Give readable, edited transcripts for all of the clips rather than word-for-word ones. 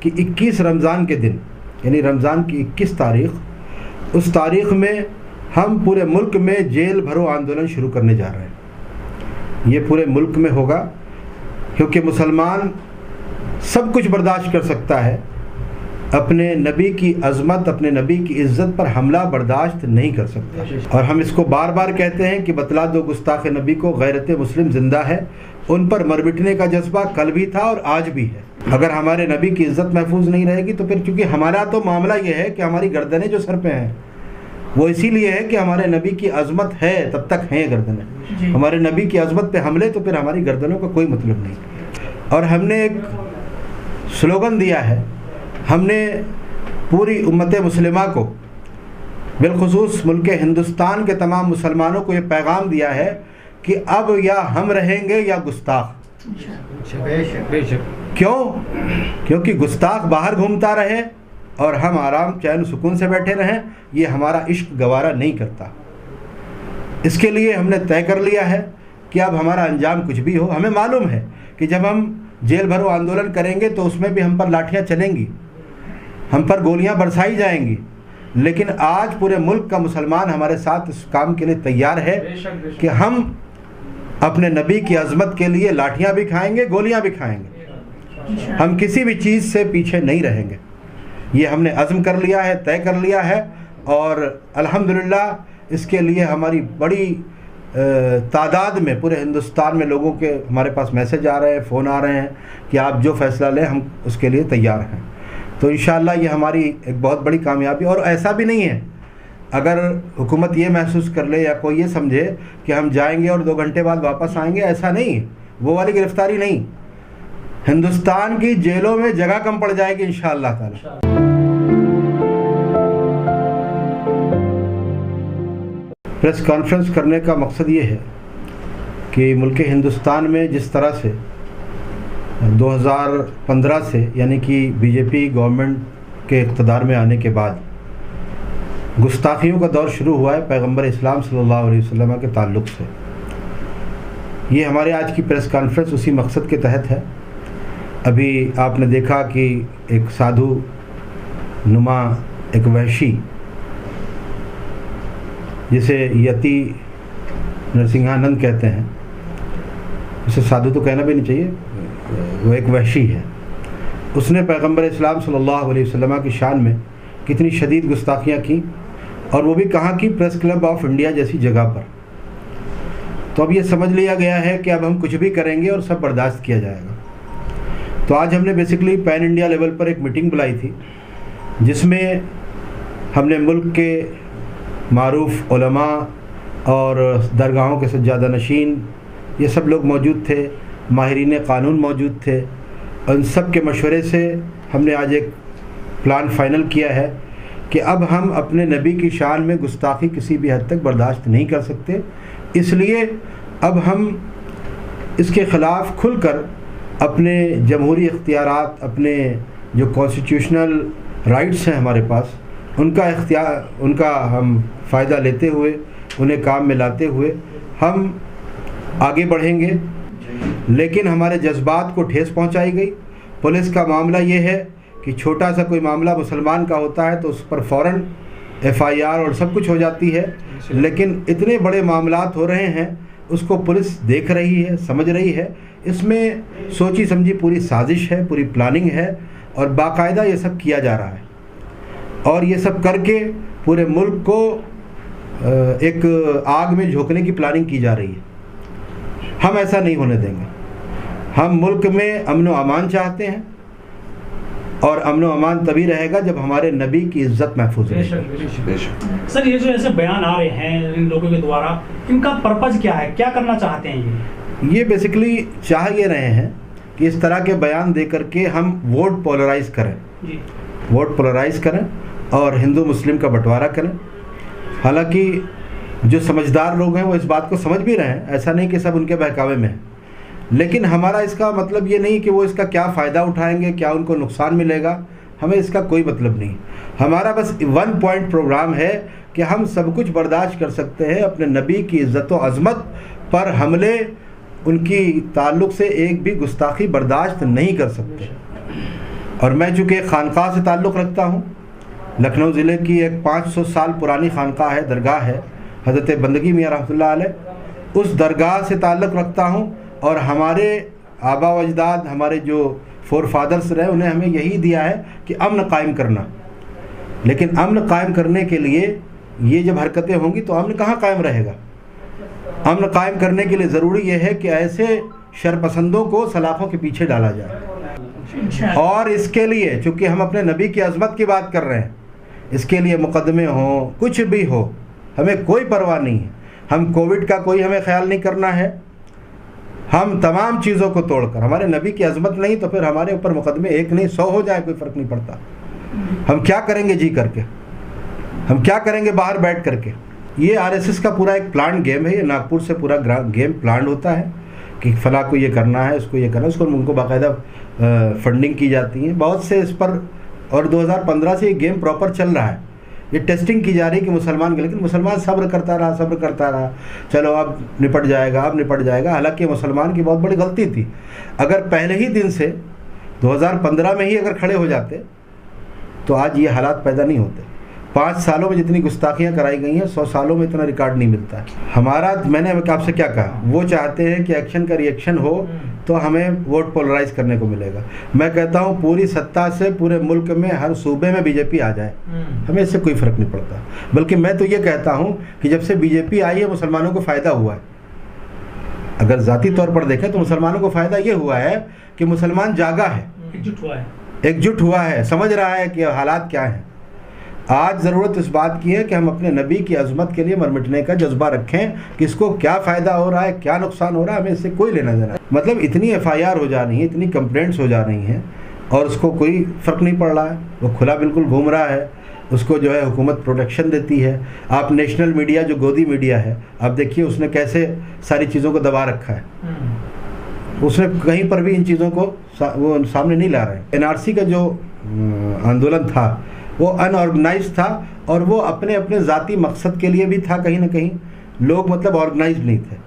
کہ 21 رمضان کے دن، یعنی رمضان کی 21 تاریخ، اس تاریخ میں ہم پورے ملک میں جیل بھرو آندولن شروع کرنے جا رہے ہیں۔ یہ پورے ملک میں ہوگا، کیونکہ مسلمان سب کچھ برداشت کر سکتا ہے، اپنے نبی کی عظمت، اپنے نبی کی عزت پر حملہ برداشت نہیں کر سکتا۔ اور ہم اس کو بار بار کہتے ہیں کہ بتلا دو گستاخ نبی کو، غیرت مسلم زندہ ہے، ان پر مر مٹنے کا جذبہ کل بھی تھا اور آج بھی ہے۔ اگر ہمارے نبی کی عزت محفوظ نہیں رہے گی تو پھر، چونکہ ہمارا تو معاملہ یہ ہے کہ ہماری گردنیں جو سر پہ ہیں وہ اسی لیے ہے کہ ہمارے نبی کی عظمت ہے، تب تک ہیں گردنیں۔ ہمارے نبی کی عظمت پہ حملے تو پھر ہماری گردنوں کا کوئی مطلب نہیں۔ اور ہم نے ایک سلوگن دیا ہے، ہم نے پوری امت مسلمہ کو، بالخصوص ملک ہندوستان کے تمام مسلمانوں کو یہ پیغام دیا ہے کہ اب یا ہم رہیں گے یا گستاخ۔ کیوں؟ کیونکہ گستاخ باہر گھومتا رہے اور ہم آرام چین و سکون سے بیٹھے رہیں، یہ ہمارا عشق گوارا نہیں کرتا۔ اس کے لیے ہم نے طے کر لیا ہے کہ اب ہمارا انجام کچھ بھی ہو، ہمیں معلوم ہے کہ جب ہم جیل بھرو آندولن کریں گے تو اس میں بھی ہم پر لاٹھیاں چلیں گی، ہم پر گولیاں برسائی جائیں گی، لیکن آج پورے ملک کا مسلمان ہمارے ساتھ اس کام کے لیے تیار ہے کہ ہم اپنے نبی کی عظمت کے لیے لاٹھیاں بھی کھائیں گے، گولیاں بھی کھائیں گے، ہم کسی بھی چیز سے پیچھے نہیں رہیں گے۔ یہ ہم نے عزم کر لیا ہے، طے کر لیا ہے، اور الحمدللہ اس کے لیے ہماری بڑی تعداد میں پورے ہندوستان میں لوگوں کے ہمارے پاس میسج آ رہے ہیں، فون آ رہے ہیں کہ آپ جو فیصلہ لیں ہم اس کے لیے تیار ہیں۔ تو انشاءاللہ یہ ہماری ایک بہت بڑی کامیابی، اور ایسا بھی نہیں ہے اگر حکومت یہ محسوس کر لے یا کوئی یہ سمجھے کہ ہم جائیں گے اور 2 گھنٹے بعد واپس آئیں گے، ایسا نہیں ہے، وہ والی گرفتاری نہیں۔ ہندوستان کی جیلوں میں جگہ کم پڑ جائے گی انشاءاللہ تعالی۔ پریس کانفرنس کرنے کا مقصد یہ ہے کہ ملک ہندوستان میں جس طرح سے 2015 سے، یعنی کہ بی جے پی گورنمنٹ کے اقتدار میں آنے کے بعد گستاخیوں کا دور شروع ہوا ہے پیغمبر اسلام صلی اللہ علیہ وسلم کے تعلق سے، یہ ہمارے آج کی پریس کانفرنس اسی مقصد کے تحت ہے۔ ابھی آپ نے دیکھا کہ ایک سادھو نما، ایک وحشی جسے یتی نرسنگھانند کہتے ہیں، اسے سادھو تو کہنا بھی نہیں چاہیے، وہ ایک وحشی ہے، اس نے پیغمبر اسلام صلی اللہ علیہ وسلم کی شان میں کتنی شدید گستاخیاں کی، اور وہ بھی کہاں کی؟ پریس کلب آف انڈیا جیسی جگہ پر۔ تو اب یہ سمجھ لیا گیا ہے کہ اب ہم کچھ بھی کریں گے اور سب برداشت کیا جائے گا۔ تو آج ہم نے بیسیکلی پین انڈیا لیول پر ایک میٹنگ بلائی تھی، جس میں ہم نے ملک کے معروف علماء اور درگاہوں کے سجادہ نشین، یہ سب لوگ موجود تھے، ماہرین قانون موجود تھے، اور ان سب کے مشورے سے ہم نے آج ایک پلان فائنل کیا ہے کہ اب ہم اپنے نبی کی شان میں گستاخی کسی بھی حد تک برداشت نہیں کر سکتے، اس لیے اب ہم اس کے خلاف کھل کر اپنے جمہوری اختیارات، اپنے جو کانسٹیٹیوشنل رائٹس ہیں ہمارے پاس، ان کا ہم فائدہ لیتے ہوئے، انہیں کام میں لاتے ہوئے ہم آگے بڑھیں گے۔ لیکن ہمارے جذبات کو ٹھیس پہنچائی گئی۔ پولیس کا معاملہ یہ ہے کہ چھوٹا سا کوئی معاملہ مسلمان کا ہوتا ہے تو اس پر فوراً FIR اور سب کچھ ہو جاتی ہے، لیکن اتنے بڑے معاملات ہو رہے ہیں اس کو پولیس دیکھ رہی ہے، سمجھ رہی ہے، اس میں سوچی سمجھی پوری سازش ہے، پوری پلاننگ ہے، اور باقاعدہ یہ سب کیا جا رہا ہے، اور یہ سب کر کے پورے ملک کو ایک آگ میں جھونکنے کی پلاننگ کی جا رہی ہے۔ ہم ایسا نہیں ہونے دیں گے۔ ہم ملک میں امن و امان چاہتے ہیں، اور امن و امان تبھی رہے گا جب ہمارے نبی کی عزت محفوظ رہے گی۔ سر، یہ جو ایسے بیان آ رہے ہیں ان لوگوں کے دوارا، ان کا پرپز کیا ہے؟ کیا کرنا چاہتے ہیں یہ بیسیکلی چاہ یہ رہے ہیں کہ اس طرح کے بیان دے کر کے ہم ووٹ پولرائز کریں، ووٹ پولرائز کریں اور ہندو مسلم کا بٹوارا کریں۔ حالانکہ جو سمجھدار لوگ ہیں وہ اس بات کو سمجھ بھی رہے ہیں، ایسا نہیں کہ سب ان کے بہکاوے میں ہیں، لیکن ہمارا اس کا مطلب یہ نہیں کہ وہ اس کا کیا فائدہ اٹھائیں گے، کیا ان کو نقصان ملے گا، ہمیں اس کا کوئی مطلب نہیں۔ ہمارا بس 1 پوائنٹ پروگرام ہے کہ ہم سب کچھ برداشت کر سکتے ہیں، اپنے نبی کی عزت و عظمت پر حملے، ان کی تعلق سے ایک بھی گستاخی برداشت نہیں کر سکتے۔ اور میں چونکہ ایک خانقاہ سے تعلق رکھتا ہوں، لکھنؤ ضلع کی ایک 500 سال پرانی خانقاہ ہے، درگاہ ہے حضرت بندگی میاں رحمۃ اللہ علیہ، اس درگاہ سے تعلق رکھتا ہوں، اور ہمارے آبا و اجداد، ہمارے جو فور فادرس رہے، انہیں ہمیں یہی دیا ہے کہ امن قائم کرنا. لیکن امن قائم کرنے کے لیے یہ جب حرکتیں ہوں گی تو امن کہاں قائم رہے گا؟ امن قائم کرنے کے لیے ضروری یہ ہے کہ ایسے شرپسندوں کو سلاخوں کے پیچھے ڈالا جائے. اور اس کے لیے چونکہ ہم اپنے نبی کی عظمت کی بات کر رہے ہیں، اس کے لیے مقدمے ہوں، کچھ بھی ہو، ہمیں کوئی پرواہ نہیں ہے. ہم کووڈ کا کوئی ہمیں خیال نہیں کرنا ہے. ہم تمام چیزوں کو توڑ کر، ہمارے نبی کی عظمت نہیں تو پھر ہمارے اوپر مقدمے 1 نہیں 100 ہو جائے، کوئی فرق نہیں پڑتا. ہم کیا کریں گے جی کر کے؟ ہم کیا کریں گے باہر بیٹھ کر کے؟ یہ RSS کا پورا ایک پلانڈ گیم ہے. یہ ناگپور سے پورا گیم پلانڈ ہوتا ہے کہ فلاں کو یہ کرنا ہے، اس کو یہ کرنا ہے، اس کو ان کو باقاعدہ فنڈنگ کی جاتی ہے بہت سے اس پر. اور 2015 سے یہ گیم پراپر چل رہا ہے. یہ ٹیسٹنگ کی جا رہی ہے کہ مسلمان کے، لیکن مسلمان صبر کرتا رہا، چلو اب نپٹ جائے گا. حالانکہ مسلمان کی بہت بڑی غلطی تھی. اگر پہلے ہی دن سے 2015 میں ہی اگر کھڑے ہو جاتے تو آج یہ حالات پیدا نہیں ہوتے. 5 سالوں میں جتنی گستاخیاں کرائی گئی ہیں 100 سالوں میں اتنا ریکارڈ نہیں ملتا ہے. ہمارا، میں نے آپ سے کیا کہا، وہ چاہتے ہیں کہ ایکشن کا ری ایکشن ہو تو ہمیں ووٹ پولرائز کرنے کو ملے گا. میں کہتا ہوں پوری سطح سے پورے ملک میں ہر صوبے میں BJP آ جائے، ہمیں اس سے کوئی فرق نہیں پڑتا. بلکہ میں تو یہ کہتا ہوں کہ جب سے BJP آئی ہے مسلمانوں کو فائدہ ہوا ہے. اگر ذاتی طور پر دیکھیں تو مسلمانوں کو فائدہ یہ ہوا ہے کہ مسلمان جاگا ہے، ایکجٹ ہوا ہے، سمجھ رہا ہے کہ حالات کیا ہیں. آج ضرورت اس بات کی ہے کہ ہم اپنے نبی کی عظمت کے لیے مر مٹنے کا جذبہ رکھیں کہ اس کو کیا فائدہ ہو رہا ہے، کیا نقصان ہو رہا ہے، ہمیں اس سے کوئی لینا دینا. مطلب اتنی FIR ہو جا رہی ہیں، اتنی کمپلینٹس ہو جا رہی ہیں اور اس کو کوئی فرق نہیں پڑ رہا ہے. وہ کھلا بالکل گھوم رہا ہے، اس کو جو ہے حکومت پروٹیکشن دیتی ہے. آپ نیشنل میڈیا جو گودی میڈیا ہے، آپ دیکھیے اس نے کیسے ساری چیزوں کو دبا رکھا ہے. اس نے کہیں پر بھی ان چیزوں کو وہ سامنے نہیں لا رہے. NRC کا جو آندولن تھا وہ ان آرگنائز تھا، اور وہ اپنے ذاتی مقصد کے لیے بھی تھا. کہیں نہ کہیں لوگ مطلب آرگنائز نہیں تھے.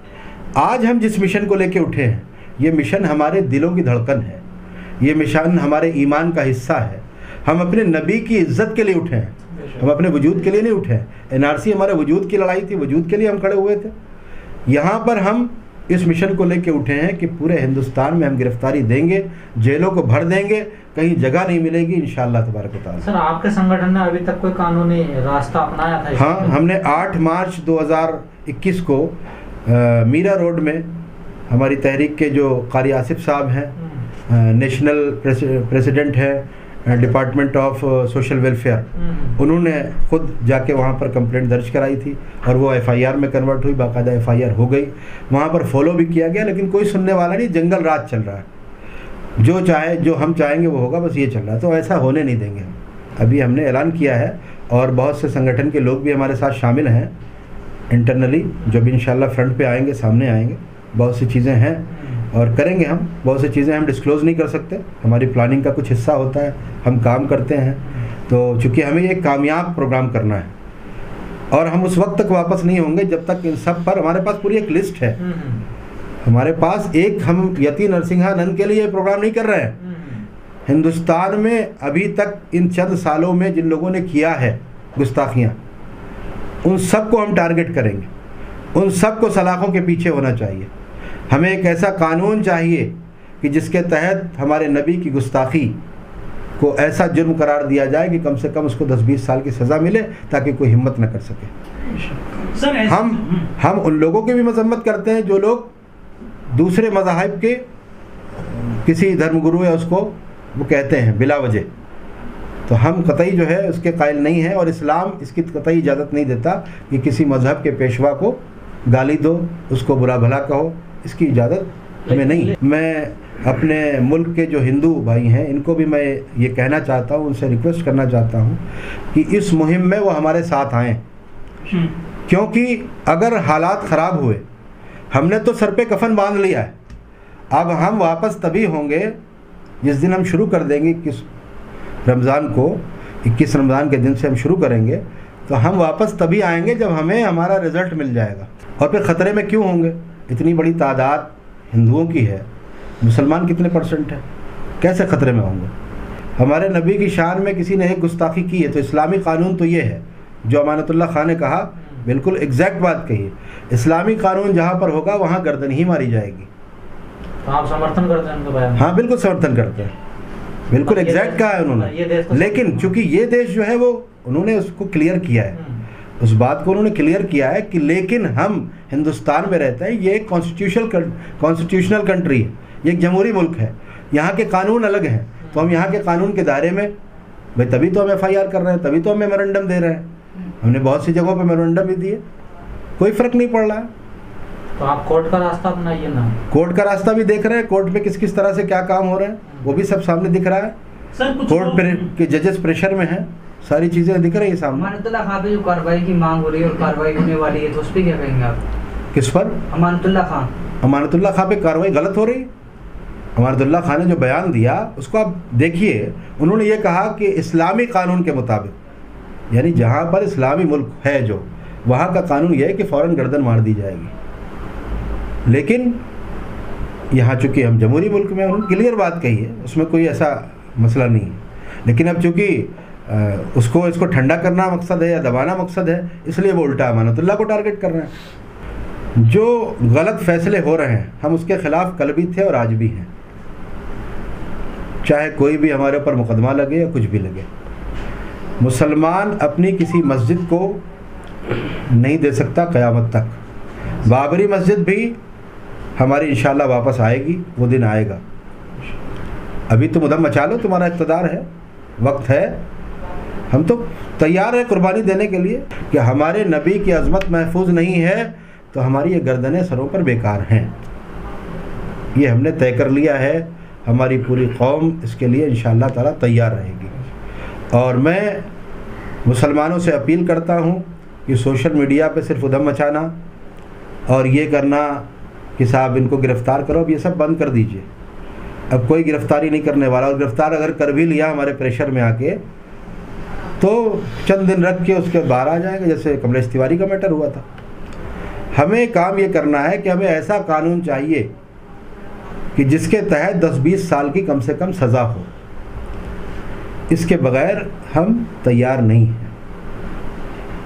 آج ہم جس مشن کو لے کے اٹھے ہیں، یہ مشن ہمارے دلوں کی دھڑکن ہے، یہ مشن ہمارے ایمان کا حصہ ہے. ہم اپنے نبی کی عزت کے لیے اٹھے ہیں، ہم اپنے وجود کے لیے نہیں اٹھے ہیں. NRC ہمارے وجود کی لڑائی تھی، وجود کے لیے ہم کھڑے ہوئے تھے. یہاں پر ہم اس مشن کو لے کے اٹھے ہیں کہ پورے ہندوستان میں ہم گرفتاری دیں گے، جیلوں کو بھر دیں گے، کہیں جگہ نہیں ملے گی انشاءاللہ تبارک و تعالی. سر آپ کے سنگٹھن نے ابھی تک کوئی قانونی راستہ اپنایا تھا؟ ہاں، ہم نے 8 مارچ 2021 کو میرا روڈ میں ہماری تحریک کے جو قاری آصف صاحب ہیں، نیشنل پریزیڈنٹ ہے ڈپارٹمنٹ آف سوشل ویلفیئر، انہوں نے خود جا کے وہاں پر کمپلینٹ درج کرائی تھی اور وہ FIR میں کنورٹ ہوئی، باقاعدہ FIR ہو گئی. وہاں پر فالو بھی کیا گیا، لیکن کوئی سننے والا نہیں. جنگل راج چل رہا ہے، جو ہم چاہیں گے وہ ہوگا، بس یہ چل رہا ہے. تو ایسا ہونے نہیں دیں گے ہم. ابھی ہم نے اعلان کیا ہے اور بہت سے سنگٹھن کے لوگ بھی ہمارے ساتھ شامل ہیں انٹرنلی، جو بھی انشاءاللہ فرنٹ پہ آئیں گے، سامنے آئیں گے. بہت سی چیزیں ہیں اور کریں گے ہم. بہت سی چیزیں ہم ڈسکلوز نہیں کر سکتے، ہماری پلاننگ کا کچھ حصہ ہوتا ہے، ہم کام کرتے ہیں. تو چونکہ ہمیں یہ کامیاب پروگرام کرنا ہے اور ہم اس وقت تک واپس نہیں ہوں گے جب تک ان سب پر، ہمارے پاس پوری ایک لسٹ ہے. ہمارے پاس ہم یتی نرسنگھا نند کے لیے پروگرام نہیں کر رہے ہیں. ہندوستان میں ابھی تک ان چند سالوں میں جن لوگوں نے کیا ہے گستاخیاں، ان سب کو ہم ٹارگٹ کریں گے. ان سب کو سلاخوں کے پیچھے ہونا چاہیے. ہمیں ایک ایسا قانون چاہیے کہ جس کے تحت ہمارے نبی کی گستاخی کو ایسا جرم قرار دیا جائے کہ کم سے کم اس کو 10-20 سال کی سزا ملے تاکہ کوئی ہمت نہ کر سکے. ہم ان لوگوں کی بھی مذمت کرتے ہیں جو لوگ دوسرے مذاہب کے کسی دھرم گرو یا اس کو وہ کہتے ہیں بلا وجہ. تو ہم قطعی جو ہے اس کے قائل نہیں ہیں، اور اسلام اس کی قطعی اجازت نہیں دیتا کہ کسی مذہب کے پیشوا کو گالی دو، اس کو برا بھلا کہو. اس کی اجازت ہمیں نہیں. میں اپنے ملک کے جو ہندو بھائی ہیں ان کو بھی میں یہ کہنا چاہتا ہوں، ان سے ریکویسٹ کرنا چاہتا ہوں کہ اس مہم میں وہ ہمارے ساتھ آئیں. کیونکہ اگر حالات خراب ہوئے، ہم نے تو سر پہ کفن باندھ لیا ہے، اب ہم واپس تبھی ہوں گے جس دن ہم شروع کر دیں گے 21 رمضان کو. 21 رمضان کے دن سے ہم شروع کریں گے تو ہم واپس تبھی آئیں گے جب ہمیں ہمارا رزلٹ مل جائے گا. اور پھر خطرے میں کیوں ہوں گے؟ اتنی بڑی تعداد ہندوؤں کی ہے، مسلمان کتنے % ہے، کیسے خطرے میں ہوں گے؟ ہمارے نبی کی شان میں کسی نے ایک گستاخی کی ہے تو اسلامی قانون تو یہ ہے جو امانت اللہ خان نے کہا، بالکل ایگزیکٹ بات کہی ہے. اسلامی قانون جہاں پر ہوگا وہاں گردن ہی ماری جائے گی. تو آپ سمرتھن کرتے ہیں ان کا بیان؟ ہاں بالکل سمرتھن کرتے ہیں، بالکل ایگزیکٹ کہا ہے انہوں نے. لیکن چونکہ یہ دیش جو ہے وہ انہوں نے اس کو کلیئر کیا ہے، اس بات کو انہوں نے کلیئر کیا ہے کہ لیکن ہم ہندوستان میں رہتے ہیں، یہ ایک کانسٹیٹیوشنل کنٹری ہے، یہ ایک جمہوری ملک ہے، یہاں کے قانون الگ ہیں، تو ہم یہاں کے قانون کے دائرے میں بھائی تبھی تو ہم FIR کر رہے ہیں، تبھی تو ہم میمورنڈم دے رہے ہیں. ہم نے بہت سی جگہوں پہ میمورنڈم بھی دیے، کوئی فرق نہیں پڑ رہا ہے. تو آپ کورٹ کا راستہ اپنائیے نا. کورٹ کا راستہ بھی دیکھ رہے ہیں، کورٹ میں کس طرح سے کیا کام ہو رہے ہیں وہ بھی سب سامنے دکھ رہا ہے. کورٹ کے ججز پریشر میں ہیں، ساری چیزیں دکھ رہی ہیں سامنے. امانت اللہ خان پہ جو کارروائی کی مانگ ہو رہی ہے اور کارروائی ہونے والی ہے تو اس پہ کیا کہیں گے آپ؟ کس پر؟ امانت اللہ خان. امانت اللہ خان پہ کارروائی غلط ہو رہی ہے. امانت اللہ خان نے جو بیان دیا اس کو آپ دیکھیے. انہوں نے یہ کہا کہ اسلامی قانون کے مطابق، یعنی جہاں پر اسلامی ملک ہے جو، وہاں کا قانون یہ ہے کہ فوراً گردن مار دی جائے گی. لیکن یہاں چونکہ ہم جمہوری ملک میں، انہوں نے کلیئر بات کہی ہے، اس میں کوئی ایسا مسئلہ نہیں ہے. لیکن اب چونکہ اس کو ٹھنڈا کرنا مقصد ہے یا دبانا مقصد ہے، اس لیے وہ الٹا امانت اللہ کو ٹارگٹ کر رہے ہیں. جو غلط فیصلے ہو رہے ہیں ہم اس کے خلاف کل بھی تھے اور آج بھی ہیں، چاہے کوئی بھی ہمارے اوپر مقدمہ لگے یا کچھ بھی لگے. مسلمان اپنی کسی مسجد کو نہیں دے سکتا قیامت تک. بابری مسجد بھی ہماری انشاءاللہ واپس آئے گی، وہ دن آئے گا. ابھی تم ادھم مچا لو، تمہارا اقتدار ہے، وقت ہے. ہم تو تیار ہیں قربانی دینے کے لیے کہ ہمارے نبی کی عظمت محفوظ نہیں ہے تو ہماری یہ گردنیں سروں پر بیکار ہیں. یہ ہم نے طے کر لیا ہے، ہماری پوری قوم اس کے لیے انشاءاللہ تعالیٰ تیار رہے گی. اور میں مسلمانوں سے اپیل کرتا ہوں کہ سوشل میڈیا پہ صرف ادھم مچانا اور یہ کرنا کہ صاحب ان کو گرفتار کرو، اب یہ سب بند کر دیجئے. اب کوئی گرفتاری نہیں کرنے والا، اور گرفتار اگر کر بھی لیا ہمارے پریشر میں آ کے تو چند دن رکھ کے اس کے باہر آ جائیں گے، جیسے کملیش تیواری کا میٹر ہوا تھا. ہمیں کام یہ کرنا ہے کہ ہمیں ایسا قانون چاہیے کہ جس کے تحت 10-20 سال کی کم سے کم سزا ہو. اس کے بغیر ہم تیار نہیں ہیں.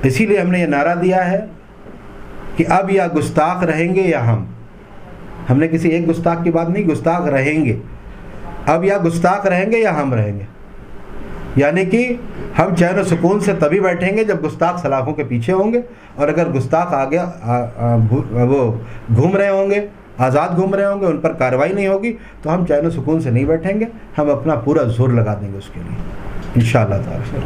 اسی لیے ہم نے یہ نعرہ دیا ہے کہ اب یا گستاخ رہیں گے یا ہم نے کسی ایک گستاخ کی بات نہیں، گستاخ رہیں گے. اب یا گستاخ رہیں گے یا ہم رہیں گے. یعنی کہ ہم چین و سکون سے تبھی بیٹھیں گے جب گستاخ سلاخوں کے پیچھے ہوں گے، اور اگر گستاخ آگے وہ گھوم رہے ہوں گے، آزاد گھوم رہے ہوں گے، ان پر کارروائی نہیں ہوگی تو ہم چین و سکون سے نہیں بیٹھیں گے. ہم اپنا پورا زور لگا دیں گے اس کے لیے انشاءاللہ تعالی.